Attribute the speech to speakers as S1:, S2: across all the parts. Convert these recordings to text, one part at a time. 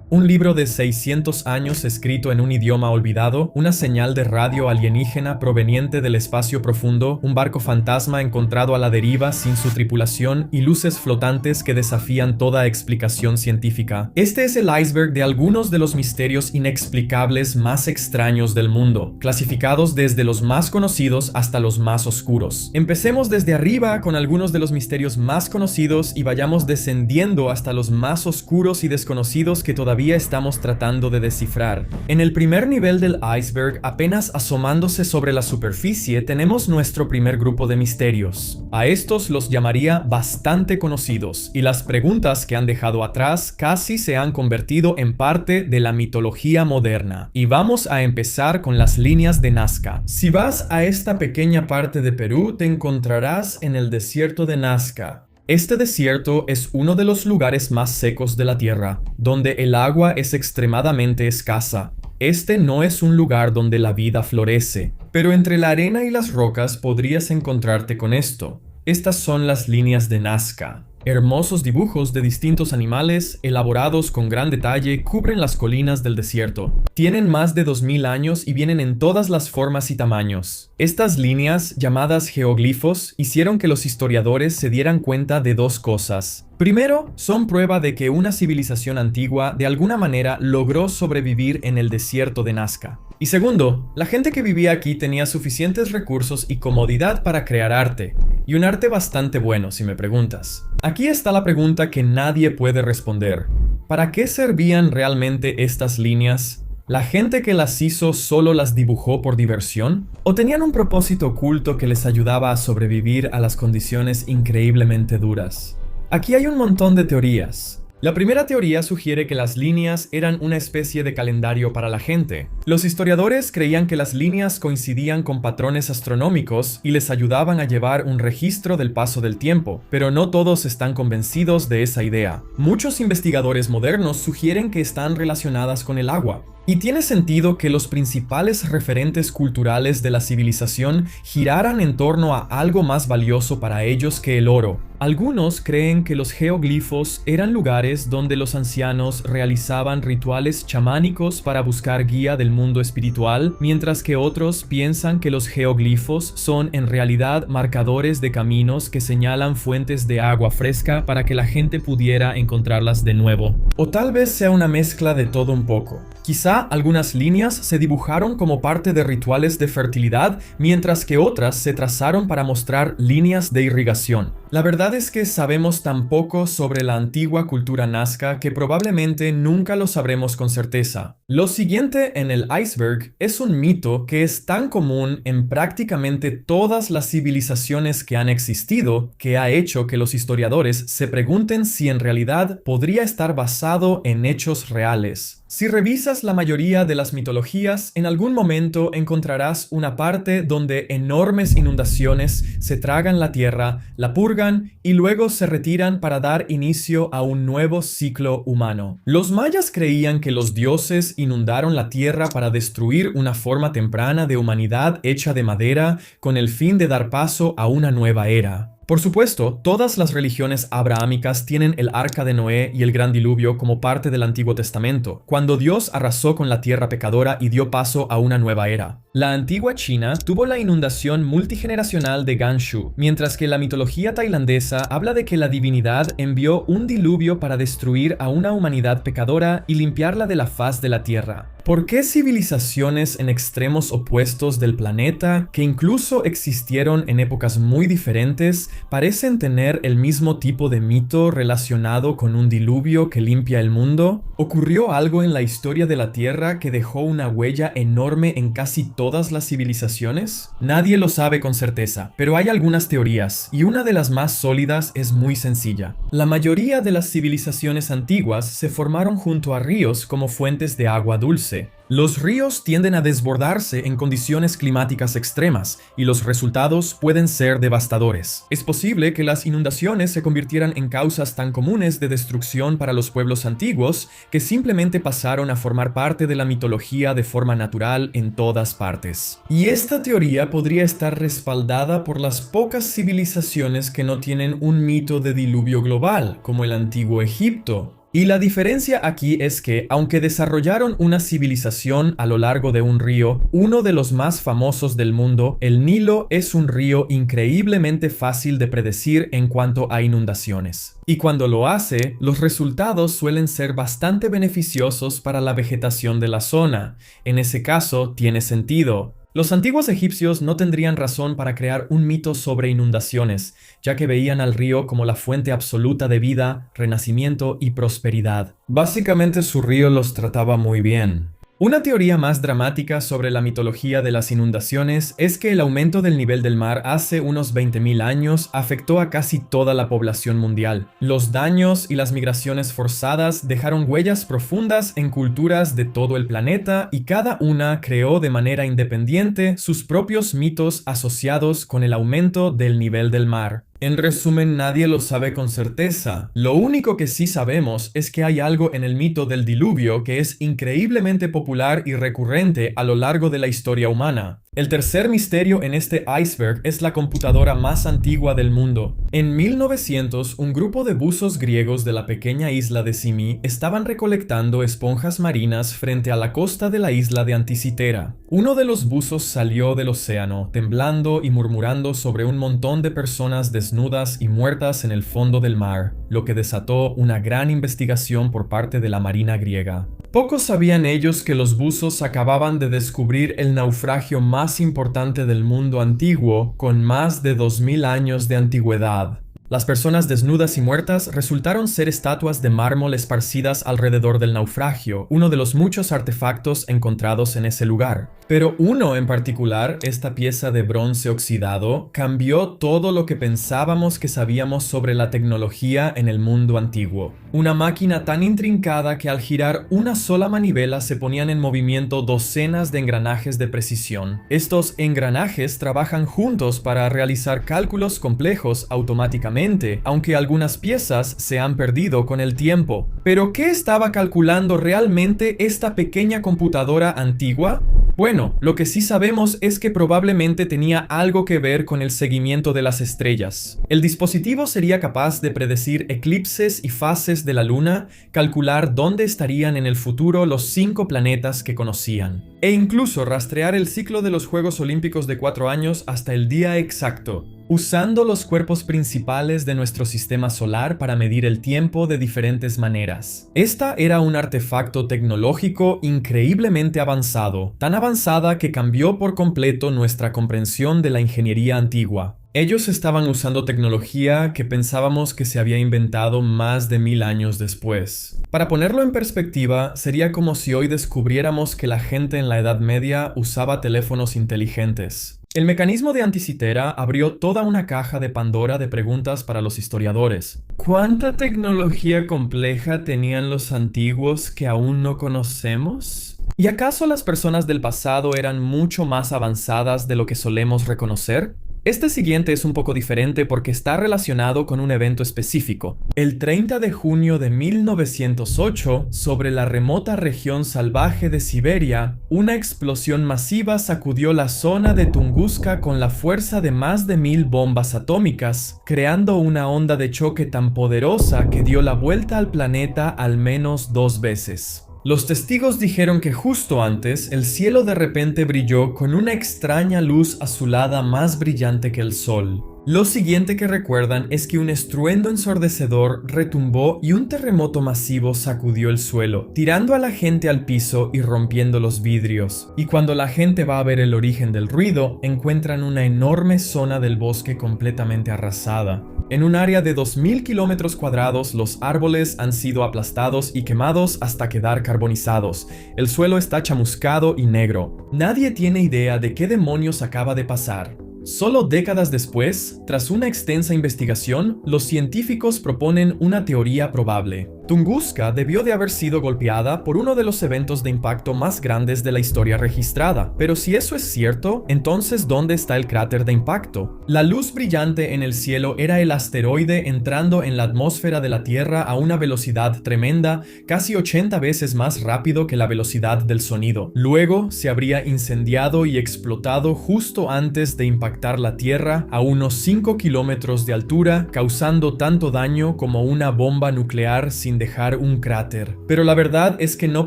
S1: Un libro de 600 años escrito en un idioma olvidado, una señal de radio alienígena proveniente del espacio profundo, un barco fantasma encontrado a la deriva sin su tripulación y luces flotantes que desafían toda explicación científica. Este es el iceberg de algunos de los misterios inexplicables más extraños del mundo, clasificados desde los más conocidos hasta los más oscuros. Empecemos desde arriba con algunos de los misterios más conocidos y vayamos descendiendo hasta los más oscuros y desconocidos que todavía estamos tratando de descifrar. En el primer nivel del iceberg, apenas asomándose sobre la superficie, tenemos nuestro primer grupo de misterios. A estos los llamaría bastante conocidos, y las preguntas que han dejado atrás casi se han convertido en parte de la mitología moderna. Y vamos a empezar con las líneas de Nazca. Si vas a esta pequeña parte de Perú, te encontrarás en el desierto de Nazca. Este desierto es uno de los lugares más secos de la Tierra, donde el agua es extremadamente escasa. Este no es un lugar donde la vida florece, pero entre la arena y las rocas podrías encontrarte con esto. Estas son las líneas de Nazca. Hermosos dibujos de distintos animales, elaborados con gran detalle, cubren las colinas del desierto. Tienen más de 2000 años y vienen en todas las formas y tamaños. Estas líneas, llamadas geoglifos, hicieron que los historiadores se dieran cuenta de dos cosas. Primero, son prueba de que una civilización antigua de alguna manera logró sobrevivir en el desierto de Nazca. Y segundo, la gente que vivía aquí tenía suficientes recursos y comodidad para crear arte. Y un arte bastante bueno, si me preguntas. Aquí está la pregunta que nadie puede responder. ¿Para qué servían realmente estas líneas? ¿La gente que las hizo solo las dibujó por diversión? ¿O tenían un propósito oculto que les ayudaba a sobrevivir a las condiciones increíblemente duras? Aquí hay un montón de teorías. La primera teoría sugiere que las líneas eran una especie de calendario para la gente. Los historiadores creían que las líneas coincidían con patrones astronómicos y les ayudaban a llevar un registro del paso del tiempo, pero no todos están convencidos de esa idea. Muchos investigadores modernos sugieren que están relacionadas con el agua. Y tiene sentido que los principales referentes culturales de la civilización giraran en torno a algo más valioso para ellos que el oro. Algunos creen que los geoglifos eran lugares donde los ancianos realizaban rituales chamánicos para buscar guía del mundo espiritual, mientras que otros piensan que los geoglifos son en realidad marcadores de caminos que señalan fuentes de agua fresca para que la gente pudiera encontrarlas de nuevo. O tal vez sea una mezcla de todo un poco. Quizá algunas líneas se dibujaron como parte de rituales de fertilidad, mientras que otras se trazaron para mostrar líneas de irrigación. La verdad es que sabemos tan poco sobre la antigua cultura nazca que probablemente nunca lo sabremos con certeza. Lo siguiente en el iceberg es un mito que es tan común en prácticamente todas las civilizaciones que han existido, que ha hecho que los historiadores se pregunten si en realidad podría estar basado en hechos reales. Si revisas la mayoría de las mitologías, en algún momento encontrarás una parte donde enormes inundaciones se tragan la tierra, la purgan y luego se retiran para dar inicio a un nuevo ciclo humano. Los mayas creían que los dioses inundaron la tierra para destruir una forma temprana de humanidad hecha de madera con el fin de dar paso a una nueva era. Por supuesto, todas las religiones abrahámicas tienen el arca de Noé y el gran diluvio como parte del Antiguo Testamento, cuando Dios arrasó con la tierra pecadora y dio paso a una nueva era. La antigua China tuvo la inundación multigeneracional de Ganshu, mientras que la mitología tailandesa habla de que la divinidad envió un diluvio para destruir a una humanidad pecadora y limpiarla de la faz de la tierra. ¿Por qué civilizaciones en extremos opuestos del planeta, que incluso existieron en épocas muy diferentes, parecen tener el mismo tipo de mito relacionado con un diluvio que limpia el mundo? ¿Ocurrió algo en la historia de la Tierra que dejó una huella enorme en casi todas las civilizaciones? Nadie lo sabe con certeza, pero hay algunas teorías, y una de las más sólidas es muy sencilla. La mayoría de las civilizaciones antiguas se formaron junto a ríos como fuentes de agua dulce. Los ríos tienden a desbordarse en condiciones climáticas extremas y los resultados pueden ser devastadores. Es posible que las inundaciones se convirtieran en causas tan comunes de destrucción para los pueblos antiguos que simplemente pasaron a formar parte de la mitología de forma natural en todas partes. Y esta teoría podría estar respaldada por las pocas civilizaciones que no tienen un mito de diluvio global, como el antiguo Egipto. Y la diferencia aquí es que, aunque desarrollaron una civilización a lo largo de un río, uno de los más famosos del mundo, el Nilo, es un río increíblemente fácil de predecir en cuanto a inundaciones. Y cuando lo hace, los resultados suelen ser bastante beneficiosos para la vegetación de la zona. En ese caso, tiene sentido. Los antiguos egipcios no tendrían razón para crear un mito sobre inundaciones, ya que veían al río como la fuente absoluta de vida, renacimiento y prosperidad. Básicamente su río los trataba muy bien. Una teoría más dramática sobre la mitología de las inundaciones es que el aumento del nivel del mar hace unos 20.000 años afectó a casi toda la población mundial. Los daños y las migraciones forzadas dejaron huellas profundas en culturas de todo el planeta y cada una creó de manera independiente sus propios mitos asociados con el aumento del nivel del mar. En resumen, nadie lo sabe con certeza. Lo único que sí sabemos es que hay algo en el mito del diluvio que es increíblemente popular y recurrente a lo largo de la historia humana. El tercer misterio en este iceberg es la computadora más antigua del mundo. En 1900, un grupo de buzos griegos de la pequeña isla de Simi estaban recolectando esponjas marinas frente a la costa de la isla de Anticitera. Uno de los buzos salió del océano, temblando y murmurando sobre un montón de personas desnudas y muertas en el fondo del mar, lo que desató una gran investigación por parte de la marina griega. Pocos sabían ellos que los buzos acababan de descubrir el naufragio más importante del mundo antiguo, con más de 2000 años de antigüedad. Las personas desnudas y muertas resultaron ser estatuas de mármol esparcidas alrededor del naufragio, uno de los muchos artefactos encontrados en ese lugar. Pero uno en particular, esta pieza de bronce oxidado, cambió todo lo que pensábamos que sabíamos sobre la tecnología en el mundo antiguo. Una máquina tan intrincada que al girar una sola manivela se ponían en movimiento docenas de engranajes de precisión. Estos engranajes trabajan juntos para realizar cálculos complejos automáticamente, aunque algunas piezas se han perdido con el tiempo. ¿Pero qué estaba calculando realmente esta pequeña computadora antigua? Bueno, lo que sí sabemos es que probablemente tenía algo que ver con el seguimiento de las estrellas. El dispositivo sería capaz de predecir eclipses y fases de la luna, calcular dónde estarían en el futuro los 5 planetas que conocían, e incluso rastrear el ciclo de los Juegos Olímpicos de 4 años hasta el día exacto, usando los cuerpos principales de nuestro sistema solar para medir el tiempo de diferentes maneras. Esta era un artefacto tecnológico increíblemente avanzado, tan avanzada que cambió por completo nuestra comprensión de la ingeniería antigua. Ellos estaban usando tecnología que pensábamos que se había inventado más de 1000 años después. Para ponerlo en perspectiva, sería como si hoy descubriéramos que la gente en la Edad Media usaba teléfonos inteligentes. El mecanismo de Anticitera abrió toda una caja de Pandora de preguntas para los historiadores. ¿Cuánta tecnología compleja tenían los antiguos que aún no conocemos? ¿Y acaso las personas del pasado eran mucho más avanzadas de lo que solemos reconocer? Este siguiente es un poco diferente porque está relacionado con un evento específico. El 30 de junio de 1908, sobre la remota región salvaje de Siberia, una explosión masiva sacudió la zona de Tunguska con la fuerza de más de 1000 bombas atómicas, creando una onda de choque tan poderosa que dio la vuelta al planeta al menos 2 veces. Los testigos dijeron que justo antes, el cielo de repente brilló con una extraña luz azulada más brillante que el sol. Lo siguiente que recuerdan es que un estruendo ensordecedor retumbó y un terremoto masivo sacudió el suelo, tirando a la gente al piso y rompiendo los vidrios. Y cuando la gente va a ver el origen del ruido, encuentran una enorme zona del bosque completamente arrasada. En un área de 2000 kilómetros cuadrados, los árboles han sido aplastados y quemados hasta quedar carbonizados. El suelo está chamuscado y negro. Nadie tiene idea de qué demonios acaba de pasar. Solo décadas después, tras una extensa investigación, los científicos proponen una teoría probable. Tunguska debió de haber sido golpeada por uno de los eventos de impacto más grandes de la historia registrada. Pero si eso es cierto, entonces ¿dónde está el cráter de impacto? La luz brillante en el cielo era el asteroide entrando en la atmósfera de la Tierra a una velocidad tremenda, casi 80 veces más rápido que la velocidad del sonido. Luego se habría incendiado y explotado justo antes de impactar la Tierra a unos 5 kilómetros de altura, causando tanto daño como una bomba nuclear sin sin dejar un cráter. Pero la verdad es que no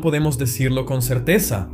S1: podemos decirlo con certeza.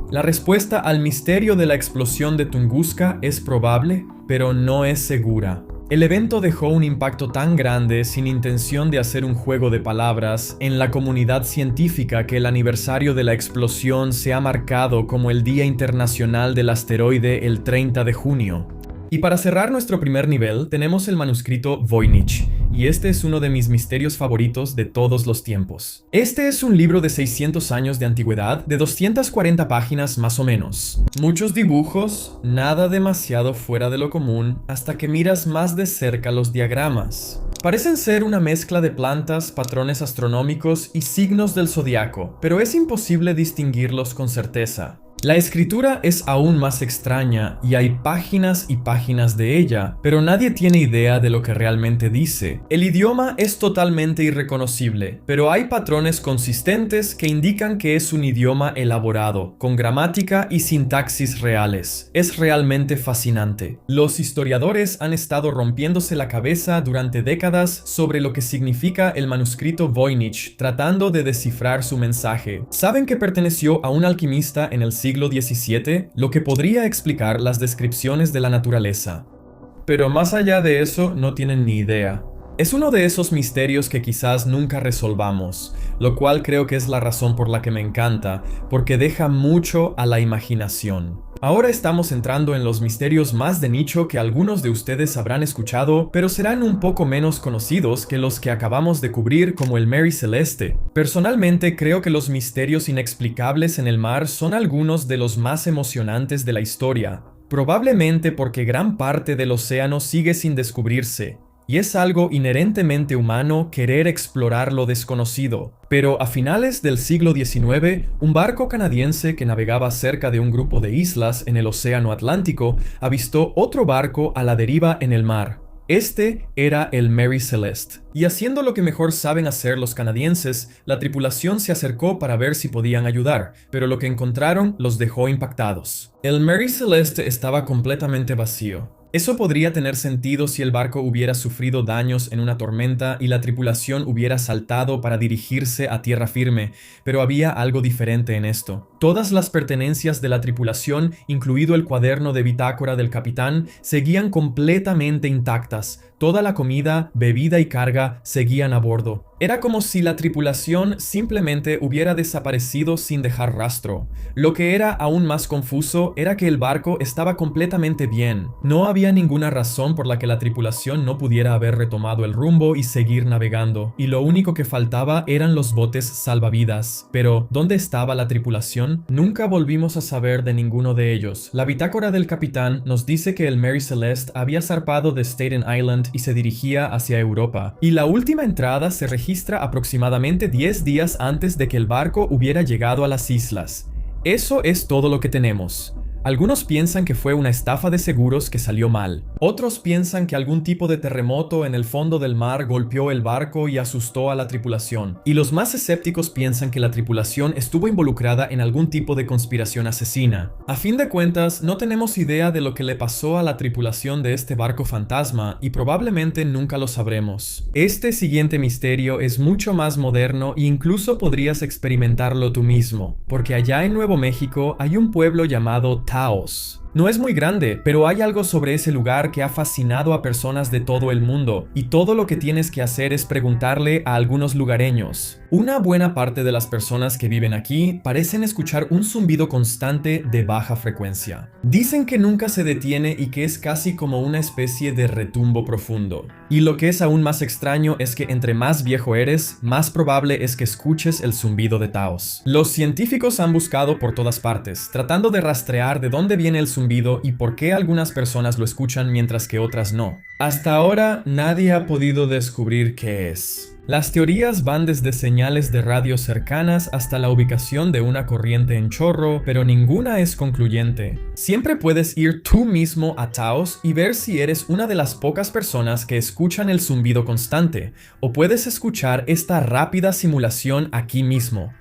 S1: La respuesta al misterio de la explosión de Tunguska es probable, pero no es segura. El evento dejó un impacto tan grande sin intención de hacer un juego de palabras en la comunidad científica que el aniversario de la explosión se ha marcado como el Día Internacional del Asteroide el 30 de junio. Y para cerrar nuestro primer nivel tenemos el manuscrito Voynich, y este es uno de mis misterios favoritos de todos los tiempos. Este es un libro de 600 años de antigüedad, de 240 páginas más o menos. Muchos dibujos, nada demasiado fuera de lo común, hasta que miras más de cerca los diagramas. Parecen ser una mezcla de plantas, patrones astronómicos y signos del zodiaco, pero es imposible distinguirlos con certeza. La escritura es aún más extraña y hay páginas y páginas de ella, pero nadie tiene idea de lo que realmente dice. El idioma es totalmente irreconocible, pero hay patrones consistentes que indican que es un idioma elaborado, con gramática y sintaxis reales. Es realmente fascinante. Los historiadores han estado rompiéndose la cabeza durante décadas sobre lo que significa el manuscrito Voynich, tratando de descifrar su mensaje. Saben que perteneció a un alquimista en el siglo XVII, lo que podría explicar las descripciones de la naturaleza. Pero más allá de eso, no tienen ni idea. Es uno de esos misterios que quizás nunca resolvamos, lo cual creo que es la razón por la que me encanta, porque deja mucho a la imaginación. Ahora estamos entrando en los misterios más de nicho que algunos de ustedes habrán escuchado, pero serán un poco menos conocidos que los que acabamos de cubrir, como el Mary Celeste. Personalmente creo que los misterios inexplicables en el mar son algunos de los más emocionantes de la historia, probablemente porque gran parte del océano sigue sin descubrirse. Y es algo inherentemente humano querer explorar lo desconocido. Pero a finales del siglo XIX, un barco canadiense que navegaba cerca de un grupo de islas en el Océano Atlántico avistó otro barco a la deriva en el mar. Este era el Mary Celeste. Y haciendo lo que mejor saben hacer los canadienses, la tripulación se acercó para ver si podían ayudar, pero lo que encontraron los dejó impactados. El Mary Celeste estaba completamente vacío. Eso podría tener sentido si el barco hubiera sufrido daños en una tormenta y la tripulación hubiera saltado para dirigirse a tierra firme, pero había algo diferente en esto. Todas las pertenencias de la tripulación, incluido el cuaderno de bitácora del capitán, seguían completamente intactas. Toda la comida, bebida y carga seguían a bordo. Era como si la tripulación simplemente hubiera desaparecido sin dejar rastro. Lo que era aún más confuso era que el barco estaba completamente bien. No había ninguna razón por la que la tripulación no pudiera haber retomado el rumbo y seguir navegando, y lo único que faltaba eran los botes salvavidas. Pero, ¿dónde estaba la tripulación? Nunca volvimos a saber de ninguno de ellos. La bitácora del capitán nos dice que el Mary Celeste había zarpado de Staten Island y se dirigía hacia Europa, y la última entrada se registra aproximadamente 10 días antes de que el barco hubiera llegado a las islas. Eso es todo lo que tenemos. Algunos piensan que fue una estafa de seguros que salió mal. Otros piensan que algún tipo de terremoto en el fondo del mar golpeó el barco y asustó a la tripulación. Y los más escépticos piensan que la tripulación estuvo involucrada en algún tipo de conspiración asesina. A fin de cuentas, no tenemos idea de lo que le pasó a la tripulación de este barco fantasma y probablemente nunca lo sabremos. Este siguiente misterio es mucho más moderno e incluso podrías experimentarlo tú mismo, porque allá en Nuevo México hay un pueblo llamado Taos. No es muy grande, pero hay algo sobre ese lugar que ha fascinado a personas de todo el mundo, y todo lo que tienes que hacer es preguntarle a algunos lugareños. Una buena parte de las personas que viven aquí parecen escuchar un zumbido constante de baja frecuencia. Dicen que nunca se detiene y que es casi como una especie de retumbo profundo. Y lo que es aún más extraño es que entre más viejo eres, más probable es que escuches el zumbido de Taos. Los científicos han buscado por todas partes, tratando de rastrear de dónde viene el zumbido y por qué algunas personas lo escuchan mientras que otras no. Hasta ahora nadie ha podido descubrir qué es. Las teorías van desde señales de radio cercanas hasta la ubicación de una corriente en chorro, pero ninguna es concluyente. Siempre puedes ir tú mismo a Taos y ver si eres una de las pocas personas que escuchan el zumbido constante, o puedes escuchar esta rápida simulación aquí mismo.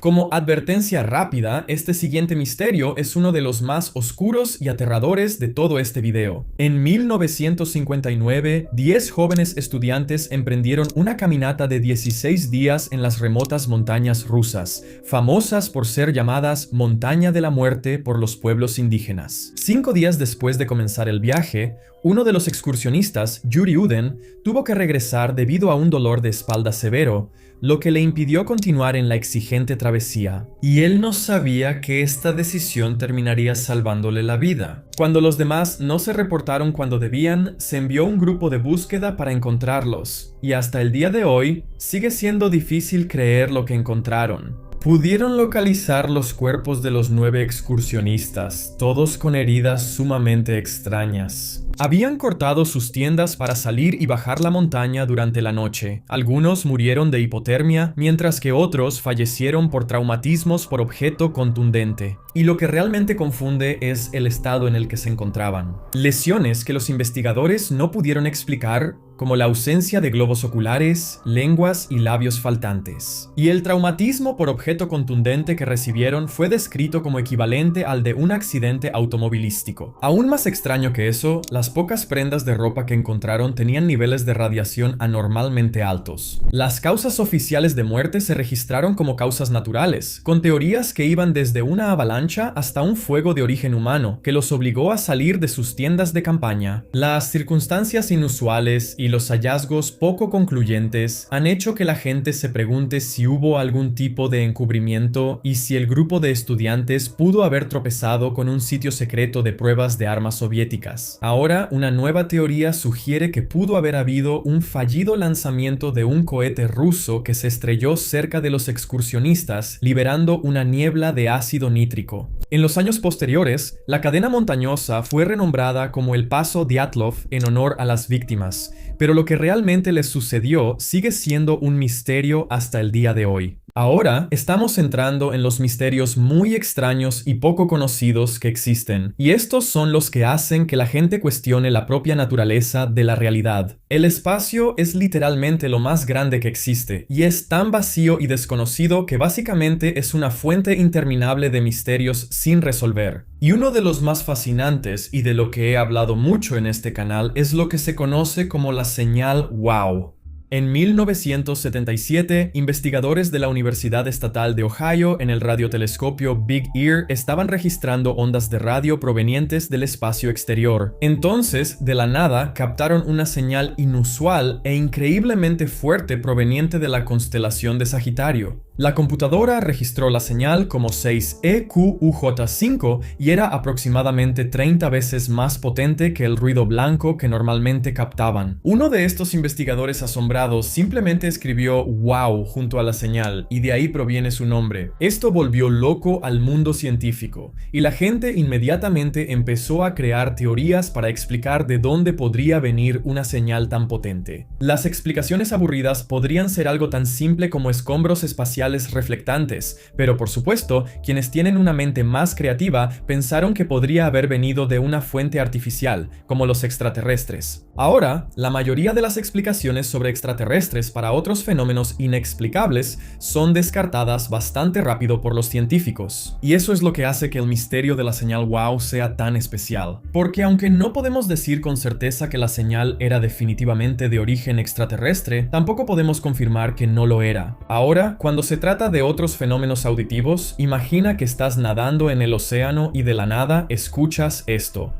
S1: Como advertencia rápida, este siguiente misterio es uno de los más oscuros y aterradores de todo este video. En 1959, 10 jóvenes estudiantes emprendieron una caminata de 16 días en las remotas montañas rusas, famosas por ser llamadas Montaña de la Muerte por los pueblos indígenas. 5 días después de comenzar el viaje, uno de los excursionistas, Yuri Uden, tuvo que regresar debido a un dolor de espalda severo, lo que le impidió continuar en la exigente travesía. Y él no sabía que esta decisión terminaría salvándole la vida. Cuando los demás no se reportaron cuando debían, se envió un grupo de búsqueda para encontrarlos. Y hasta el día de hoy, sigue siendo difícil creer lo que encontraron. Pudieron localizar los cuerpos de los 9 excursionistas, todos con heridas sumamente extrañas. Habían cortado sus tiendas para salir y bajar la montaña durante la noche. Algunos murieron de hipotermia, mientras que otros fallecieron por traumatismos por objeto contundente. Y lo que realmente confunde es el estado en el que se encontraban. Lesiones que los investigadores no pudieron explicar, como la ausencia de globos oculares, lenguas y labios faltantes. Y el traumatismo por objeto contundente que recibieron fue descrito como equivalente al de un accidente automovilístico. Aún más extraño que eso, las pocas prendas de ropa que encontraron tenían niveles de radiación anormalmente altos. Las causas oficiales de muerte se registraron como causas naturales, con teorías que iban desde una avalancha hasta un fuego de origen humano, que los obligó a salir de sus tiendas de campaña. Las circunstancias inusuales y los hallazgos poco concluyentes han hecho que la gente se pregunte si hubo algún tipo de encubrimiento y si el grupo de estudiantes pudo haber tropezado con un sitio secreto de pruebas de armas soviéticas. Ahora, una nueva teoría sugiere que pudo haber habido un fallido lanzamiento de un cohete ruso que se estrelló cerca de los excursionistas, liberando una niebla de ácido nítrico. En los años posteriores, la cadena montañosa fue renombrada como el Paso Dyatlov en honor a las víctimas, pero lo que realmente les sucedió sigue siendo un misterio hasta el día de hoy. Ahora estamos entrando en los misterios muy extraños y poco conocidos que existen, y estos son los que hacen que la gente cuestione la propia naturaleza de la realidad. El espacio es literalmente lo más grande que existe, y es tan vacío y desconocido que básicamente es una fuente interminable de misterios sin resolver. Y uno de los más fascinantes, y de lo que he hablado mucho en este canal, es lo que se conoce como la señal WOW. En 1977, investigadores de la Universidad Estatal de Ohio en el radiotelescopio Big Ear estaban registrando ondas de radio provenientes del espacio exterior. Entonces, de la nada, captaron una señal inusual e increíblemente fuerte proveniente de la constelación de Sagitario. La computadora registró la señal como 6EQUJ5 y era aproximadamente 30 veces más potente que el ruido blanco que normalmente captaban. Uno de estos investigadores asombrados simplemente escribió "wow" junto a la señal, y de ahí proviene su nombre. Esto volvió loco al mundo científico, y la gente inmediatamente empezó a crear teorías para explicar de dónde podría venir una señal tan potente. Las explicaciones aburridas podrían ser algo tan simple como escombros espaciales reflectantes, pero por supuesto, quienes tienen una mente más creativa pensaron que podría haber venido de una fuente artificial, como los extraterrestres. Ahora, la mayoría de las explicaciones sobre extraterrestres para otros fenómenos inexplicables son descartadas bastante rápido por los científicos. Y eso es lo que hace que el misterio de la señal WOW sea tan especial. Porque aunque no podemos decir con certeza que la señal era definitivamente de origen extraterrestre, tampoco podemos confirmar que no lo era. Ahora, cuando se trata de otros fenómenos auditivos, imagina que estás nadando en el océano y de la nada escuchas esto.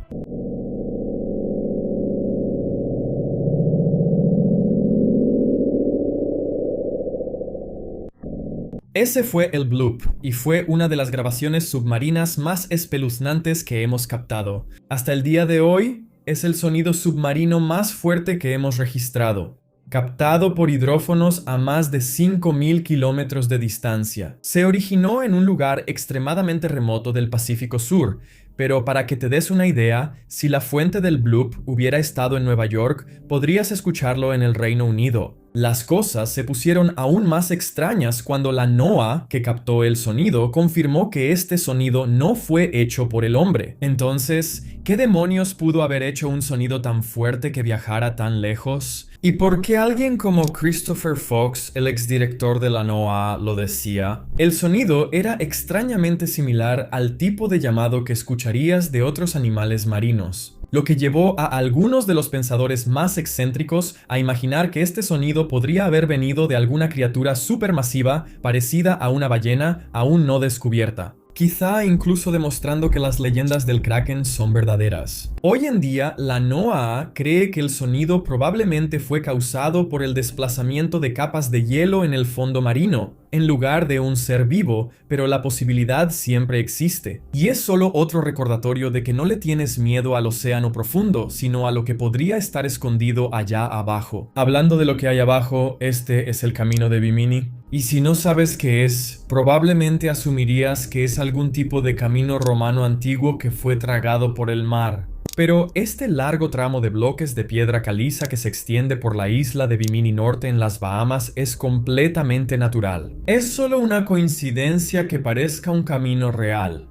S1: Ese fue el bloop, y fue una de las grabaciones submarinas más espeluznantes que hemos captado. Hasta el día de hoy, es el sonido submarino más fuerte que hemos registrado, captado por hidrófonos a más de 5.000 kilómetros de distancia. Se originó en un lugar extremadamente remoto del Pacífico Sur, Pero para que te des una idea, si la fuente del bloop hubiera estado en Nueva York, podrías escucharlo en el Reino Unido. Las cosas se pusieron aún más extrañas cuando la NOAA, que captó el sonido, confirmó que este sonido no fue hecho por el hombre. Entonces, ¿qué demonios pudo haber hecho un sonido tan fuerte que viajara tan lejos? ¿Y por qué alguien como Christopher Fox, el exdirector de la NOAA, lo decía? El sonido era extrañamente similar al tipo de llamado que escucharías de otros animales marinos, lo que llevó a algunos de los pensadores más excéntricos a imaginar que este sonido podría haber venido de alguna criatura supermasiva parecida a una ballena aún no descubierta. Quizá incluso demostrando que las leyendas del Kraken son verdaderas. Hoy en día, la NOAA cree que el sonido probablemente fue causado por el desplazamiento de capas de hielo en el fondo marino, en lugar de un ser vivo, pero la posibilidad siempre existe. Y es solo otro recordatorio de que no le tienes miedo al océano profundo, sino a lo que podría estar escondido allá abajo. Hablando de lo que hay abajo, este es el camino de Bimini. Y si no sabes qué es, probablemente asumirías que es algún tipo de camino romano antiguo que fue tragado por el mar. Pero este largo tramo de bloques de piedra caliza que se extiende por la isla de Bimini Norte en las Bahamas es completamente natural. Es solo una coincidencia que parezca un camino real.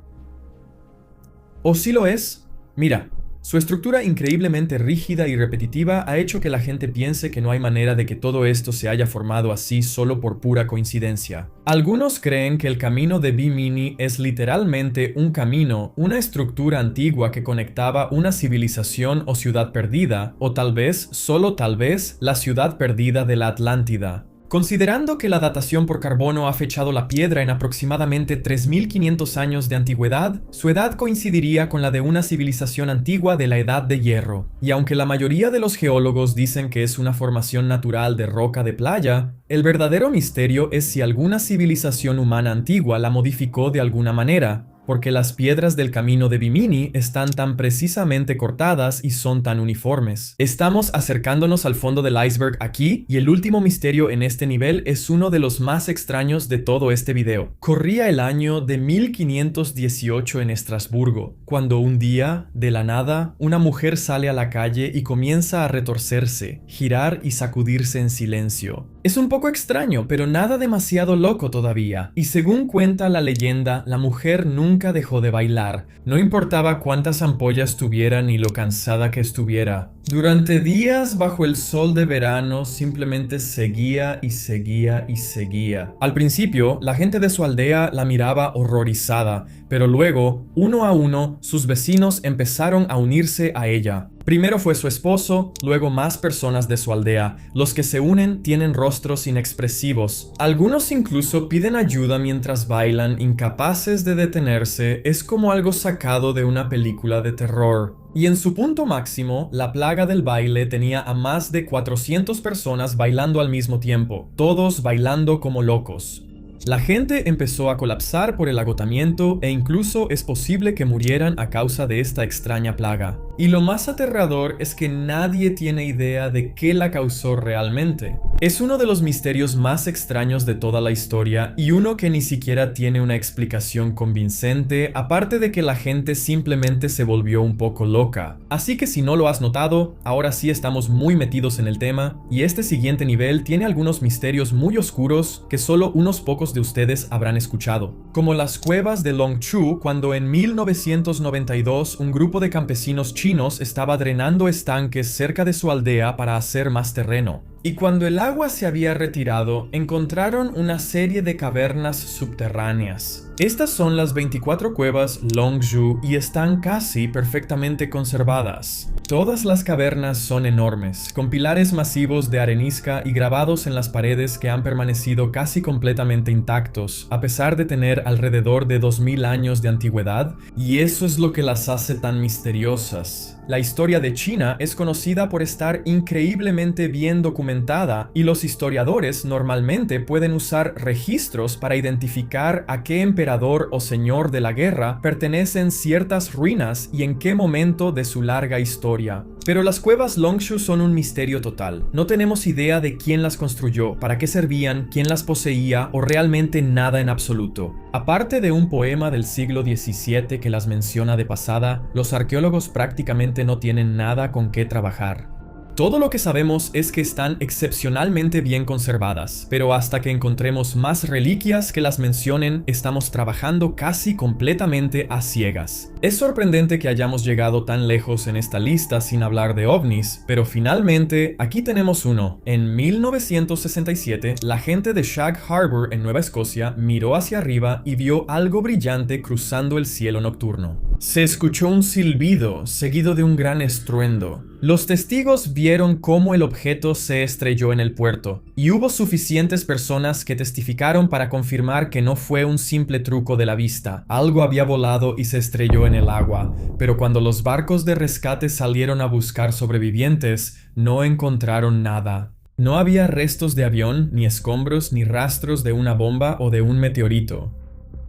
S1: ¿O sí lo es? Mira. Su estructura increíblemente rígida y repetitiva ha hecho que la gente piense que no hay manera de que todo esto se haya formado así solo por pura coincidencia. Algunos creen que el camino de Bimini es literalmente un camino, una estructura antigua que conectaba una civilización o ciudad perdida, o tal vez, solo tal vez, la ciudad perdida de la Atlántida. Considerando que la datación por carbono ha fechado la piedra en aproximadamente 3500 años de antigüedad, su edad coincidiría con la de una civilización antigua de la Edad de Hierro. Y aunque la mayoría de los geólogos dicen que es una formación natural de roca de playa, el verdadero misterio es si alguna civilización humana antigua la modificó de alguna manera, porque las piedras del camino de Bimini están tan precisamente cortadas y son tan uniformes. Estamos acercándonos al fondo del iceberg aquí, y el último misterio en este nivel es uno de los más extraños de todo este video. Corría el año de 1518 en Estrasburgo, cuando un día, de la nada, una mujer sale a la calle y comienza a retorcerse, girar y sacudirse en silencio. Es un poco extraño, pero nada demasiado loco todavía, y según cuenta la leyenda, la mujer nunca dejó de bailar, no importaba cuántas ampollas tuviera ni lo cansada que estuviera. Durante días bajo el sol de verano simplemente seguía y seguía y seguía. Al principio, la gente de su aldea la miraba horrorizada, pero luego, uno a uno, sus vecinos empezaron a unirse a ella. Primero fue su esposo, luego más personas de su aldea. Los que se unen tienen rostros inexpresivos. Algunos incluso piden ayuda mientras bailan, incapaces de detenerse. Es como algo sacado de una película de terror. Y en su punto máximo, la plaga del baile tenía a más de 400 personas bailando al mismo tiempo, todos bailando como locos. La gente empezó a colapsar por el agotamiento e incluso es posible que murieran a causa de esta extraña plaga. Y lo más aterrador es que nadie tiene idea de qué la causó realmente. Es uno de los misterios más extraños de toda la historia y uno que ni siquiera tiene una explicación convincente, aparte de que la gente simplemente se volvió un poco loca. Así que si no lo has notado, ahora sí estamos muy metidos en el tema y este siguiente nivel tiene algunos misterios muy oscuros que solo unos pocos de ustedes habrán escuchado, como las cuevas de Longchu, cuando en 1992 un grupo de campesinos chinos estaba drenando estanques cerca de su aldea para hacer más terreno. Y cuando el agua se había retirado, encontraron una serie de cavernas subterráneas. Estas son las 24 cuevas Longzhou y están casi perfectamente conservadas. Todas las cavernas son enormes, con pilares masivos de arenisca y grabados en las paredes que han permanecido casi completamente intactos, a pesar de tener alrededor de 2000 años de antigüedad, y eso es lo que las hace tan misteriosas. La historia de China es conocida por estar increíblemente bien documentada y los historiadores normalmente pueden usar registros para identificar a qué emperador o señor de la guerra pertenecen ciertas ruinas y en qué momento de su larga historia. Pero las cuevas Longshu son un misterio total. No tenemos idea de quién las construyó, para qué servían, quién las poseía o realmente nada en absoluto. Aparte de un poema del siglo XVII que las menciona de pasada, los arqueólogos prácticamente no tienen nada con qué trabajar. Todo lo que sabemos es que están excepcionalmente bien conservadas, pero hasta que encontremos más reliquias que las mencionen, estamos trabajando casi completamente a ciegas. Es sorprendente que hayamos llegado tan lejos en esta lista sin hablar de ovnis, pero finalmente aquí tenemos uno. En 1967, la gente de Shag Harbor en Nueva Escocia miró hacia arriba y vio algo brillante cruzando el cielo nocturno. Se escuchó un silbido, seguido de un gran estruendo. Los testigos vieron cómo el objeto se estrelló en el puerto, y hubo suficientes personas que testificaron para confirmar que no fue un simple truco de la vista. Algo había volado y se estrelló en el agua, pero cuando los barcos de rescate salieron a buscar sobrevivientes, no encontraron nada. No había restos de avión, ni escombros, ni rastros de una bomba o de un meteorito.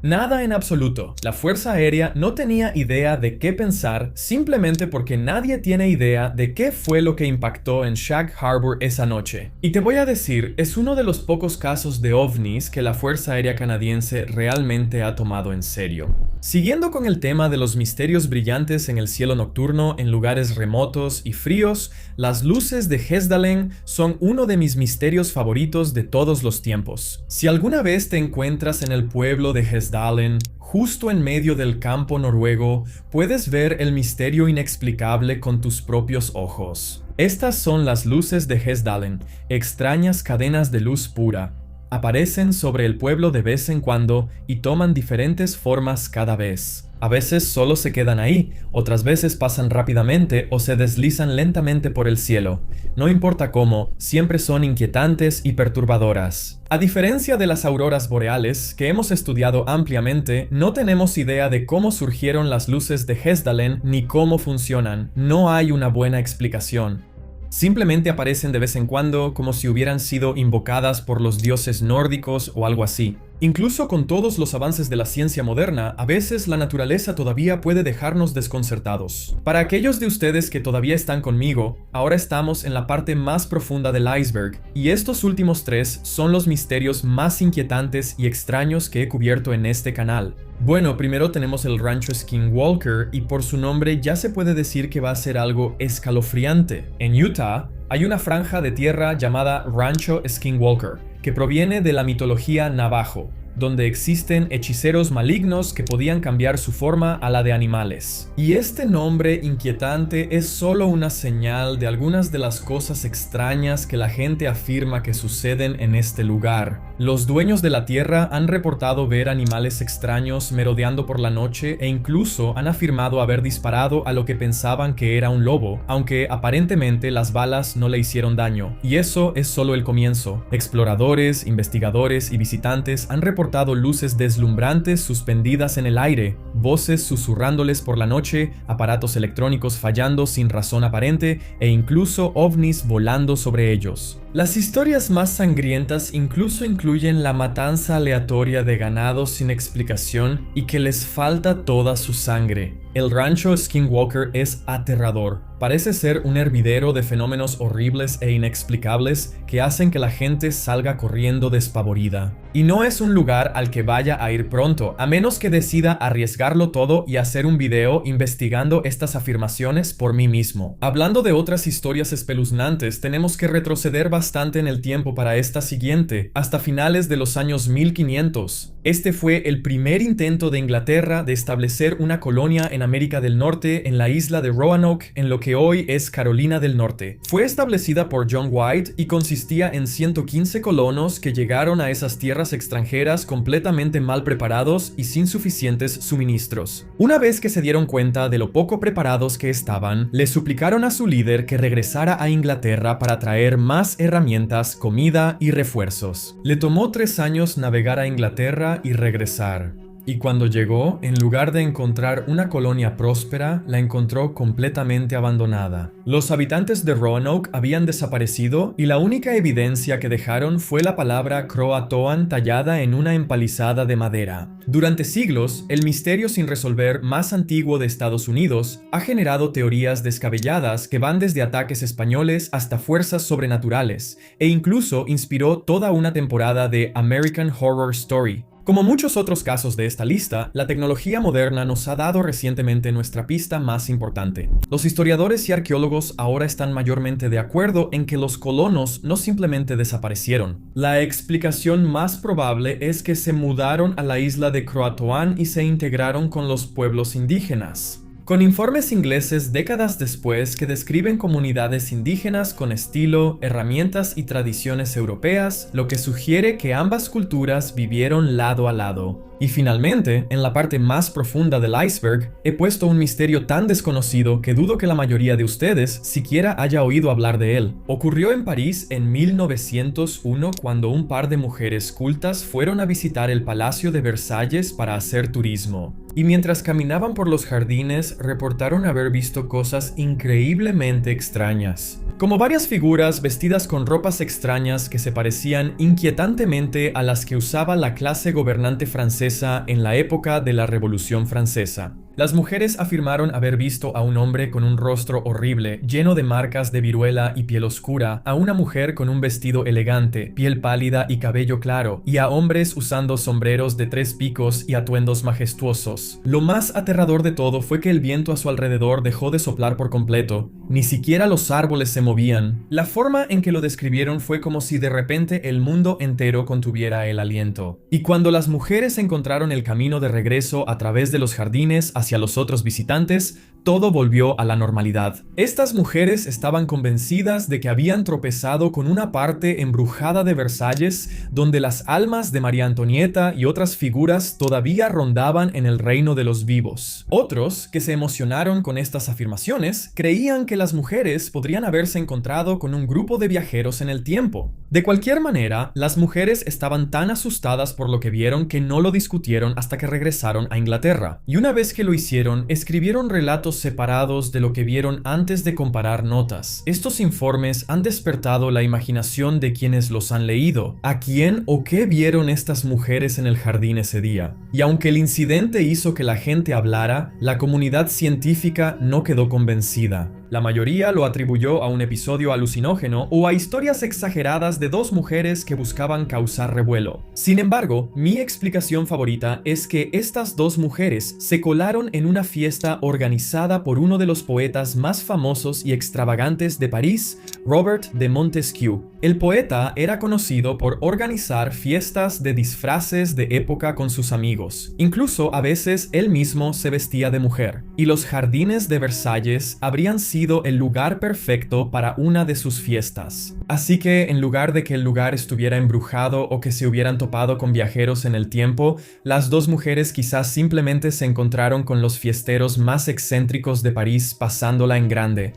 S1: Nada en absoluto. La Fuerza Aérea no tenía idea de qué pensar simplemente porque nadie tiene idea de qué fue lo que impactó en Shag Harbor esa noche. Y te voy a decir, es uno de los pocos casos de ovnis que la Fuerza Aérea canadiense realmente ha tomado en serio. Siguiendo con el tema de los misterios brillantes en el cielo nocturno en lugares remotos y fríos, las luces de Hesdalen son uno de mis misterios favoritos de todos los tiempos. Si alguna vez te encuentras en el pueblo de Hesdalen, justo en medio del campo noruego, puedes ver el misterio inexplicable con tus propios ojos. Estas son las luces de Hesdalen, extrañas cadenas de luz pura. Aparecen sobre el pueblo de vez en cuando y toman diferentes formas cada vez. A veces solo se quedan ahí, otras veces pasan rápidamente o se deslizan lentamente por el cielo. No importa cómo, siempre son inquietantes y perturbadoras. A diferencia de las auroras boreales, que hemos estudiado ampliamente, no tenemos idea de cómo surgieron las luces de Hesdalen ni cómo funcionan. No hay una buena explicación. Simplemente aparecen de vez en cuando como si hubieran sido invocadas por los dioses nórdicos o algo así. Incluso con todos los avances de la ciencia moderna, a veces la naturaleza todavía puede dejarnos desconcertados. Para aquellos de ustedes que todavía están conmigo, ahora estamos en la parte más profunda del iceberg, y estos últimos tres son los misterios más inquietantes y extraños que he cubierto en este canal. Bueno, primero tenemos el rancho Skinwalker, y por su nombre ya se puede decir que va a ser algo escalofriante. En Utah hay una franja de tierra llamada Rancho Skinwalker, que proviene de la mitología navajo, donde existen hechiceros malignos que podían cambiar su forma a la de animales. Y este nombre inquietante es solo una señal de algunas de las cosas extrañas que la gente afirma que suceden en este lugar. Los dueños de la tierra han reportado ver animales extraños merodeando por la noche e incluso han afirmado haber disparado a lo que pensaban que era un lobo, aunque aparentemente las balas no le hicieron daño. Y eso es solo el comienzo. Exploradores, investigadores y visitantes han reportado luces deslumbrantes suspendidas en el aire, voces susurrándoles por la noche, aparatos electrónicos fallando sin razón aparente e incluso ovnis volando sobre ellos. Las historias más sangrientas incluso incluyen la matanza aleatoria de ganado sin explicación y que les falta toda su sangre. El rancho Skinwalker es aterrador. Parece ser un hervidero de fenómenos horribles e inexplicables que hacen que la gente salga corriendo despavorida. Y no es un lugar al que vaya a ir pronto, a menos que decida arriesgarlo todo y hacer un video investigando estas afirmaciones por mí mismo. Hablando de otras historias espeluznantes, tenemos que retroceder bastante en el tiempo para esta siguiente, hasta finales de los años 1500. Este fue el primer intento de Inglaterra de establecer una colonia en América del Norte en la isla de Roanoke, en lo que hoy es Carolina del Norte. Fue establecida por John White y consistía en 115 colonos que llegaron a esas tierras extranjeras completamente mal preparados y sin suficientes suministros. Una vez que se dieron cuenta de lo poco preparados que estaban, le suplicaron a su líder que regresara a Inglaterra para traer más herramientas, comida y refuerzos. Le tomó 3 años navegar a Inglaterra y regresar. Y cuando llegó, en lugar de encontrar una colonia próspera, la encontró completamente abandonada. Los habitantes de Roanoke habían desaparecido y la única evidencia que dejaron fue la palabra Croatoan tallada en una empalizada de madera. Durante siglos, el misterio sin resolver más antiguo de Estados Unidos ha generado teorías descabelladas que van desde ataques españoles hasta fuerzas sobrenaturales, e incluso inspiró toda una temporada de American Horror Story. Como muchos otros casos de esta lista, la tecnología moderna nos ha dado recientemente nuestra pista más importante. Los historiadores y arqueólogos ahora están mayormente de acuerdo en que los colonos no simplemente desaparecieron. La explicación más probable es que se mudaron a la isla de Croatoan y se integraron con los pueblos indígenas. Con informes ingleses décadas después que describen comunidades indígenas con estilo, herramientas y tradiciones europeas, lo que sugiere que ambas culturas vivieron lado a lado. Y finalmente, en la parte más profunda del iceberg, he puesto un misterio tan desconocido que dudo que la mayoría de ustedes siquiera haya oído hablar de él. Ocurrió en París en 1901 cuando un par de mujeres cultas fueron a visitar el Palacio de Versalles para hacer turismo. Y mientras caminaban por los jardines, reportaron haber visto cosas increíblemente extrañas. Como varias figuras vestidas con ropas extrañas que se parecían inquietantemente a las que usaba la clase gobernante francesa en la época de la Revolución Francesa. Las mujeres afirmaron haber visto a un hombre con un rostro horrible, lleno de marcas de viruela y piel oscura, a una mujer con un vestido elegante, piel pálida y cabello claro, y a hombres usando sombreros de 3 picos y atuendos majestuosos. Lo más aterrador de todo fue que el viento a su alrededor dejó de soplar por completo. Ni siquiera los árboles se movían. La forma en que lo describieron fue como si de repente el mundo entero contuviera el aliento. Y cuando las mujeres encontraron el camino de regreso a través de los jardines hacia los otros visitantes, todo volvió a la normalidad. Estas mujeres estaban convencidas de que habían tropezado con una parte embrujada de Versalles, donde las almas de María Antonieta y otras figuras todavía rondaban en el reino de los vivos. Otros, que se emocionaron con estas afirmaciones, creían que las mujeres podrían haberse encontrado con un grupo de viajeros en el tiempo. De cualquier manera, las mujeres estaban tan asustadas por lo que vieron que no lo discutieron hasta que regresaron a Inglaterra. Y una vez que lo hicieron, escribieron relatos separados de lo que vieron antes de comparar notas. Estos informes han despertado la imaginación de quienes los han leído. ¿A quién o qué vieron estas mujeres en el jardín ese día? Y aunque el incidente hizo que la gente hablara, la comunidad científica no quedó convencida. La mayoría lo atribuyó a un episodio alucinógeno o a historias exageradas de 2 mujeres que buscaban causar revuelo. Sin embargo, mi explicación favorita es que estas 2 mujeres se colaron en una fiesta organizada por uno de los poetas más famosos y extravagantes de París, Robert de Montesquieu. El poeta era conocido por organizar fiestas de disfraces de época con sus amigos. Incluso a veces él mismo se vestía de mujer. Y los jardines de Versalles habrían sido el lugar perfecto para una de sus fiestas. Así que en lugar de que el lugar estuviera embrujado o que se hubieran topado con viajeros en el tiempo, las 2 mujeres quizás simplemente se encontraron con los fiesteros más excéntricos de París pasándola en grande.